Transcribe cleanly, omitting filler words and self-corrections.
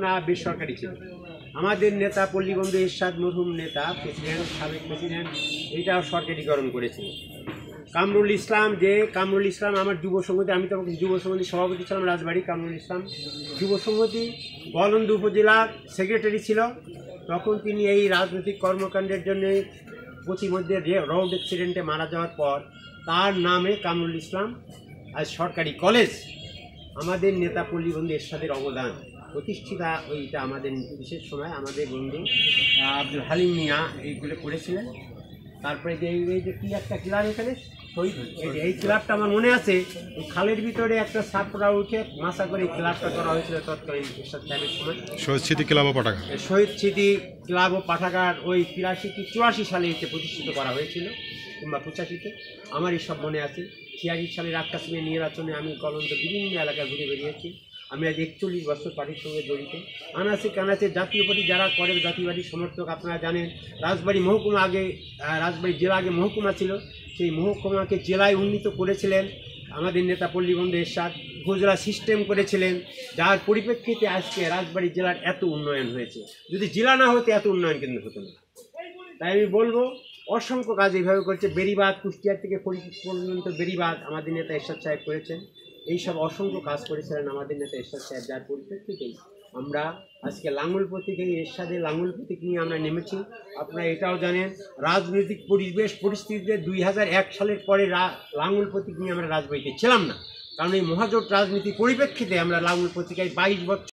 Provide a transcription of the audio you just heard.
না বেসরকারি ছিল। আমাদের নেতা পল্লীবন্ধু এরশাদ মরহুম নেতা প্রেসিডেন্ট, সাবেক প্রেসিডেন্ট, এইটাও সরকারিকরণ করেছিল। কামরুল ইসলাম আমার যুব সংহতি, আমি তখন যুব সংহতি সভাপতি ছিলাম রাজবাড়ি। কামরুল ইসলাম যুব সংহতি গোয়ালন্দ উপজেলার সেক্রেটারি ছিল। তখন তিনি এই রাজনৈতিক কর্মকাণ্ডের জন্য প্রতিমধ্যে রোড অ্যাক্সিডেন্টে মারা যাওয়ার পর তার নামে কামরুল ইসলাম আজ সরকারি কলেজ। আমাদের নেতা পল্লীবন্ধু এরশাদের অবদান প্রতিষ্ঠিতা ওইটা আমাদের বিশেষ সময় আমাদের বন্ধু আব্দুল হালিম মিয়া এইগুলো করেছিলেন। তারপরে যে এই যে কী একটা ক্লাব এখানে শহীদ, এই ক্লাবটা আমার মনে আছে, ওই খালের ভিতরে একটা সাপড়া উঠে মাসা করে এই ক্লাবটা করা হয়েছিল তৎকালীন এরশাদ সাহেবের সময়। শহীদ স্মৃতি ক্লাব ও পাঠাগার, শহীদ স্মৃতি ক্লাব ও পাঠাগার ওই 83-84 সালে এতে প্রতিষ্ঠিত করা হয়েছিল, কিংবা 85-তে, আমার এইসব মনে আছে। 86 সালের 8 কাশ্মীর নির্বাচনে আমি গোয়ালন্দ বিভিন্ন এলাকায় ঘুরে বেরিয়েছি। আমি আজ 41 বছর পার্টির সঙ্গে জড়িত। আনাচে কানাচে জাতীয় পার্টি যারা করে, জাতীয় পার্টির সমর্থক আপনারা জানেন। রাজবাড়ি মহকুমা আগে, রাজবাড়ি জেলা আগে মহকুমা ছিল, সেই মহকুমাকে জেলায় উন্নীত করেছিলেন আমাদের নেতা পল্লীবন্ধু এরশাদ। উপজেলা সিস্টেম করেছিলেন, যার পরিপ্রেক্ষিতে আজকে রাজবাড়ি জেলার এত উন্নয়ন হয়েছে। যদি জেলা না হতো এত উন্নয়ন কিন্তু হতো না। তাই আমি বলবো অসংখ্য কাজ এইভাবে করছে। বেড়িবাঁধ, কুষ্টিয়ার থেকে পর্যন্ত বেড়িবাঁধ আমাদের নেতা এরশাদ সাহেব করেছেন। এইসব অসংখ্য কাজ করেছিলেন আমাদের নেতা এরশাদ সাহেব, যার পরিপ্রেক্ষিতেই আমরা আজকে লাঙ্গল প্রতীক, এই এরশাদের লাঙ্গল প্রতীক নিয়ে আমরা নেমেছি। আপনারা এটাও জানেন রাজনৈতিক পরিস্থিতিতে 2001 সালের পরে লাঙ্গল প্রতীক নিয়ে আমরা রাজবাড়িতে ছিলাম না, কারণ এই মহাজোট রাজনীতির পরিপ্রেক্ষিতে আমরা লাঙ্গল প্রতীকায় 22 বছর